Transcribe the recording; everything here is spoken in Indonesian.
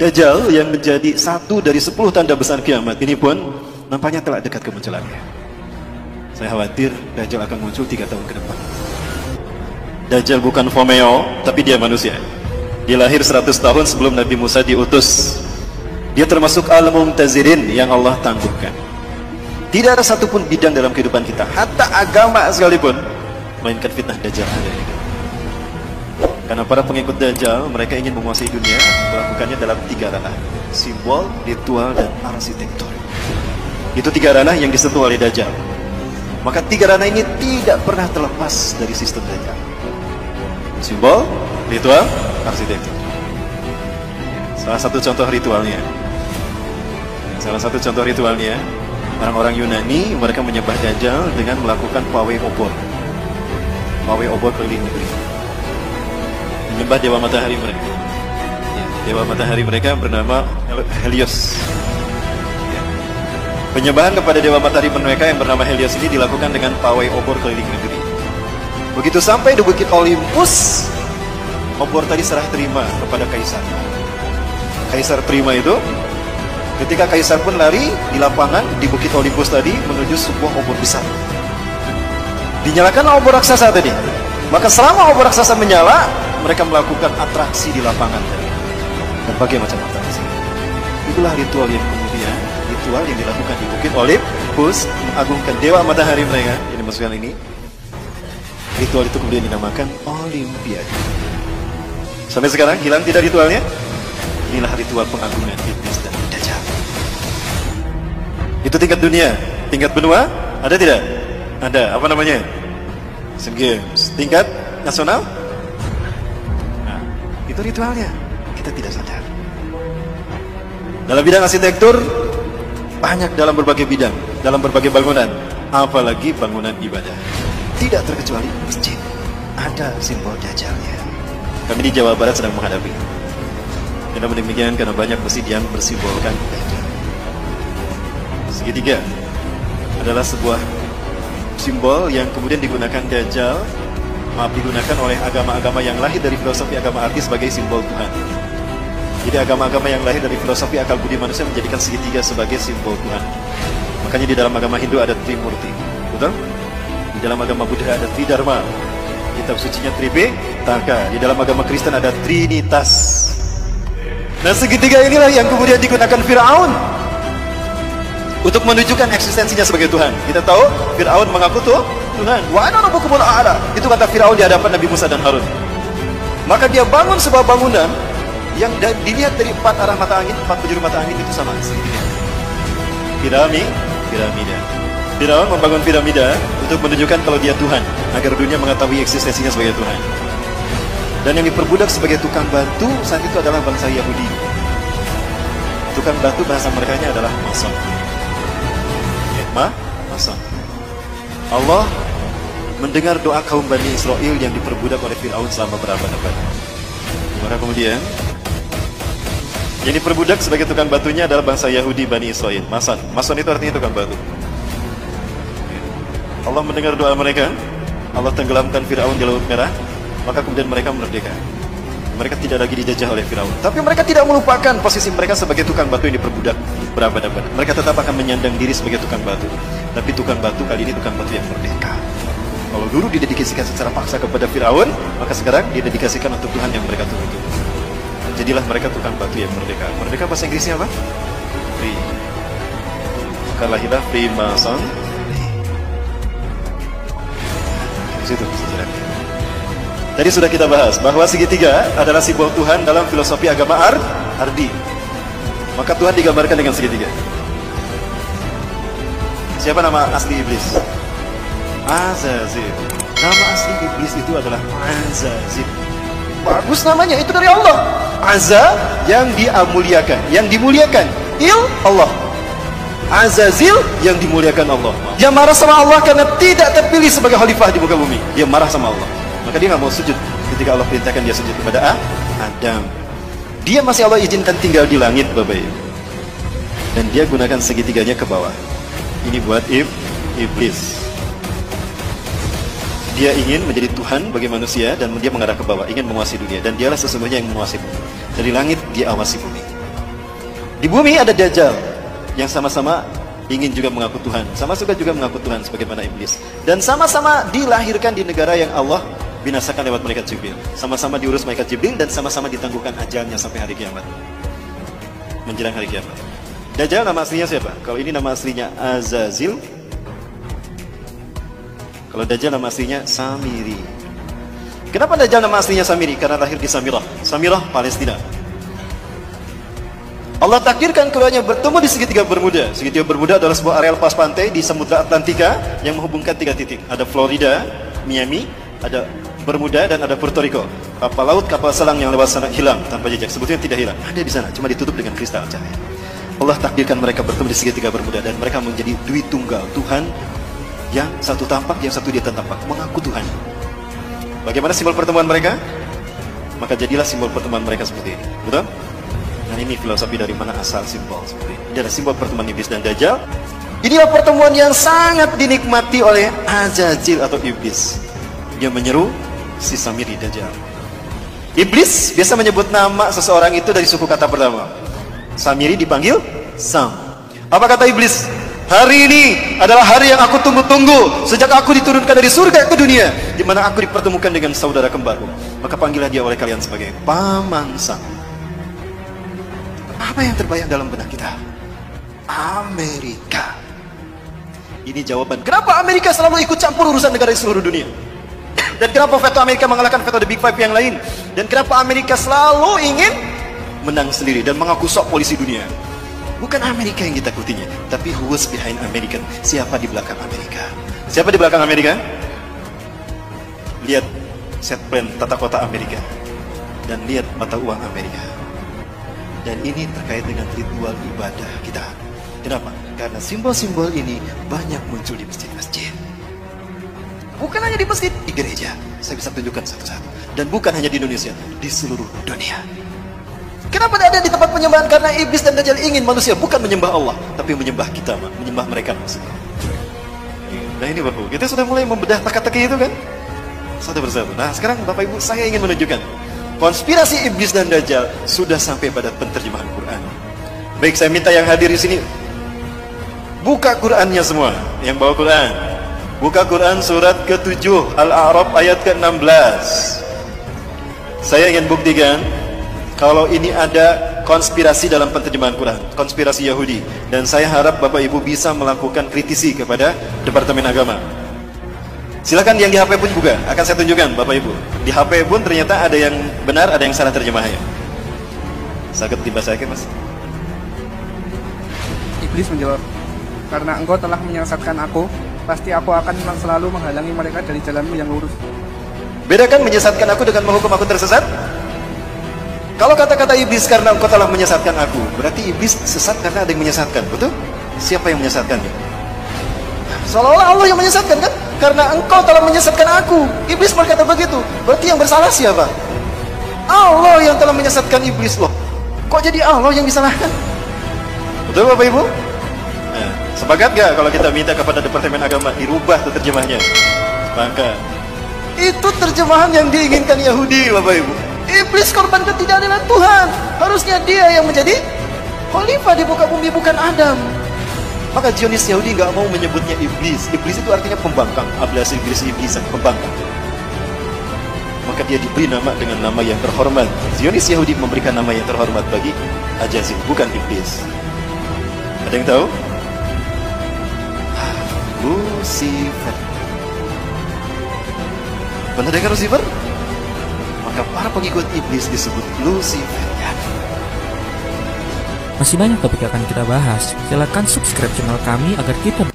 Dajjal yang menjadi satu dari 10 tanda besar kiamat ini pun nampaknya telah dekat kemunculannya. Saya khawatir Dajjal akan muncul 3 tahun ke depan. Dajjal bukan Fomeo, tapi dia manusia. Dia lahir 100 tahun sebelum Nabi Musa diutus. Dia termasuk al-Mumtazirin yang Allah tangguhkan. Tidak ada satupun bidang dalam kehidupan kita, hatta agama sekalipun, melainkan fitnah Dajjal ada. Karena para pengikut Dajjal, mereka ingin menguasai dunia, melakukannya dalam 3 ranah: simbol, ritual, dan arsitektur. Itu 3 ranah yang disentuh oleh Dajjal. Maka 3 ranah ini tidak pernah terlepas dari sistem Dajjal: simbol, ritual, arsitektur. Salah satu contoh ritualnya, orang-orang Yunani, mereka menyembah Dajjal dengan melakukan pawai obor. Pawai obor keliling negeri, menyembah dewa matahari mereka. Dewa matahari mereka bernama Helios. Penyembahan kepada dewa matahari mereka yang bernama Helios ini dilakukan dengan pawai obor keliling negeri. Begitu sampai di Bukit Olympus, obor tadi serah terima kepada kaisar. Kaisar terima itu. Ketika kaisar pun lari di lapangan di Bukit Olympus tadi menuju sebuah obor besar. Dinyalakan obor raksasa tadi. Maka selama obor raksasa menyala, mereka melakukan atraksi di lapangan tadi. Berbagai macam atraksi. Itulah ritual yang dilakukan di Bukit Olympus, mengagungkan dewa matahari mereka. Ini masukkan ini. Ritual itu kemudian dinamakan Olimpiade. Sampai sekarang hilang tidak ritualnya? Inilah ritual pengagungan iblis dan Dajjal. Itu tingkat dunia. Tingkat benua ada tidak? Ada. Apa namanya? Asian Games. Tingkat nasional? Nah, itu ritualnya. Kita tidak sadar. Dalam bidang arsitektur, banyak dalam berbagai bidang, dalam berbagai bangunan, apalagi bangunan ibadah. Tidak terkecuali masjid, ada simbol Dajjalnya. Kami di Jawa Barat sedang menghadapi. Kenapa demikian? Karena banyak masjid yang bersimbolkan Dajjal. Segitiga adalah sebuah simbol yang kemudian digunakan digunakan oleh agama-agama yang lahir dari filosofi agama arti sebagai simbol Tuhan. Jadi agama-agama yang lahir dari filosofi akal budi manusia menjadikan segitiga sebagai simbol Tuhan. Makanya di dalam agama Hindu ada Trimurti, betul? Di dalam agama Buddha ada Tridharma, kitab sucinya Tripitaka. Di dalam agama Kristen ada Trinitas. Nah, segitiga inilah yang kemudian digunakan Firaun untuk menunjukkan eksistensinya sebagai Tuhan. Kita tahu Firaun mengaku Tuhan. Wa ana rabbukumul a'la. Itu kata Firaun di hadapan Nabi Musa dan Harun. Maka dia bangun sebuah bangunan yang dilihat dari 4 arah mata angin, 4 penjuru mata angin itu sama segitiga. Piramida. Firaun membangun piramida untuk menunjukkan kalau dia Tuhan, agar dunia mengetahui eksistensinya sebagai Tuhan. Dan yang diperbudak sebagai tukang batu saat itu adalah bangsa Yahudi. Tukang batu bahasa mereka adalah mason. Mason. Allah mendengar doa kaum Bani Israel yang diperbudak oleh Firaun selama berabad-abad. Maka kemudian yang diperbudak sebagai tukang batunya adalah bangsa Yahudi Bani Israel. Mason. Mason itu artinya tukang batu. Allah mendengar doa mereka. Allah tenggelamkan Firaun di Laut Merah. Maka kemudian mereka merdeka. Mereka tidak lagi dijajah oleh Firaun. Tapi mereka tidak melupakan posisi mereka sebagai tukang batu yang diperbudak berabad-abad. Mereka tetap akan menyandang diri sebagai tukang batu. Tapi tukang batu kali ini tukang batu yang merdeka. Kalau dulu didedikasikan secara paksa kepada Firaun, maka sekarang didedikasikan untuk Tuhan yang mereka turuti. Jadilah mereka tukang batu yang merdeka. Merdeka bahasa Inggrisnya apa? Free. Maka lahirlah Freemason. Di situ sejarahnya. Tadi sudah kita bahas bahwa segitiga adalah simbol Tuhan dalam filosofi agama Ardi. Maka Tuhan digambarkan dengan segitiga. Siapa nama asli iblis? Azazil. Nama asli iblis itu adalah Azazil. Bagus namanya, itu dari Allah. Azza yang dimuliakan, yang dimuliakan. Allah. Azazil yang dimuliakan Allah. Dia marah sama Allah karena tidak terpilih sebagai khalifah di muka bumi. Dia marah sama Allah. Maka dia nggak mau sujud ketika Allah perintahkan dia sujud kepada Adam. Dia masih Allah izinkan tinggal di langit, Bapak Ibu. Dan dia gunakan segitiganya ke bawah. Ini buat iblis. Dia ingin menjadi Tuhan bagi manusia dan dia mengarah ke bawah, ingin menguasai dunia. Dan dialah sesungguhnya yang menguasai bumi. Dari langit dia awasi bumi. Di bumi ada Dajjal yang sama-sama ingin juga mengaku Tuhan, sama suka juga mengaku Tuhan sebagaimana iblis, dan sama-sama dilahirkan di negara yang Allah binasakan lewat malaikat Jibril. Sama-sama diurus malaikat Jibril dan sama-sama ditangguhkan ajalnya sampai hari kiamat, menjelang hari kiamat. Dajjal nama aslinya siapa? Kalau ini nama aslinya Azazil. Kalau Dajjal nama aslinya Samiri. Kenapa Dajjal nama aslinya Samiri? Karena lahir di Samirah, Samirah, Palestina. Allah takdirkan keduanya bertemu di segitiga Bermuda. Segitiga Bermuda adalah sebuah area lepas pantai di Samudra Atlantika yang menghubungkan 3 titik. Ada Florida, Miami, ada Bermuda, dan ada Puerto Rico. Kapal laut, kapal selam yang lewat sana hilang tanpa jejak. Sebetulnya tidak hilang, ada di sana, cuma ditutup dengan kristal cahaya. Allah takdirkan mereka bertemu di segitiga Bermuda dan mereka menjadi dui tunggal, Tuhan yang satu tampak, yang satu dia tampak, mengaku Tuhan. Bagaimana simbol pertemuan mereka? Maka jadilah simbol pertemuan mereka seperti ini. Betul? Nah, ini filosofi dari mana asal simbol seperti ini. Ini adalah simbol pertemuan iblis dan Dajjal. Inilah pertemuan yang sangat dinikmati oleh Azazil atau iblis. Dia menyeru si Samiri Dajjal. Iblis biasa menyebut nama seseorang itu dari suku kata pertama. Samiri dipanggil Sam. Apa kata iblis? Hari ini adalah hari yang aku tunggu-tunggu sejak aku diturunkan dari surga ke dunia, di mana aku dipertemukan dengan saudara kembarku. Maka panggillah dia oleh kalian sebagai Paman Sam. Apa yang terbayang dalam benak kita? Amerika. Ini jawaban kenapa Amerika selalu ikut campur urusan negara di seluruh dunia. Dan kenapa veto Amerika mengalahkan veto The Big Five yang lain. Dan kenapa Amerika selalu ingin menang sendiri dan mengaku sok polisi dunia. Bukan Amerika yang ditakutinya, tapi who was behind American. Siapa di belakang Amerika? Siapa di belakang Amerika? Lihat set plan tata kota Amerika. Dan lihat mata uang Amerika. Dan ini terkait dengan ritual ibadah kita. Kenapa? Karena simbol-simbol ini banyak muncul di masjid-masjid. Bukan hanya di masjid, di gereja. Saya bisa tunjukkan satu-satu. Dan bukan hanya di Indonesia, di seluruh dunia. Kenapa tidak ada di tempat penyembahan? Karena iblis dan Dajjal ingin manusia bukan menyembah Allah, tapi menyembah kita, menyembah mereka maksudnya. Nah ini Bapak, kita sudah mulai membedah teka-teki itu kan? Satu persatu. Nah sekarang Bapak Ibu, saya ingin menunjukkan konspirasi iblis dan Dajjal sudah sampai pada penterjemahan Quran. Baik, saya minta yang hadir di sini buka Qurannya semua. Yang bawa Quran, buka Quran surat ke-7 Al-A'raf ayat ke-16. Saya ingin buktikan kalau ini ada konspirasi dalam penterjemahan Quran, konspirasi Yahudi. Dan saya harap Bapak Ibu bisa melakukan kritisi kepada Departemen Agama. Silakan yang di HP pun juga akan saya tunjukkan Bapak Ibu. Di HP pun ternyata ada yang benar, ada yang salah terjemahnya. Sakit tiba saya Mas. Iblis menjawab, karena engkau telah menyesatkan aku, pasti aku akan selalu menghalangi mereka dari jalanmu yang lurus. Bedakan menyesatkan aku dengan menghukum aku tersesat. Kalau kata-kata iblis karena engkau telah menyesatkan aku, berarti iblis sesat karena ada yang menyesatkan, betul? Siapa yang menyesatkannya? Seolah-olah Allah yang menyesatkan kan? Karena engkau telah menyesatkan aku. Iblis berkata begitu. Berarti yang bersalah siapa? Allah yang telah menyesatkan iblis loh. Kok jadi Allah yang disalahkan? Betul Bapak Ibu? Nah, sepakat gak kalau kita minta kepada Departemen Agama dirubah terjemahnya? Sepakat. Itu terjemahan yang diinginkan Yahudi Bapak Ibu. Iblis korban ketidakadilan Tuhan. Harusnya dia yang menjadi khalifah di muka bumi, bukan Adam. Maka Zionis Yahudi nggak mau menyebutnya iblis. Iblis itu artinya pembangkang. Ablasi iblis pembangkang. Maka dia diberi nama dengan nama yang terhormat. Zionis Yahudi memberikan nama yang terhormat bagi Azazil, bukan iblis. Ada yang tahu? Lucifer. Pernah dengar Lucifer? Maka para pengikut iblis disebut Luciferian. Masih banyak topik yang akan kita bahas. Silakan subscribe channel kami agar kita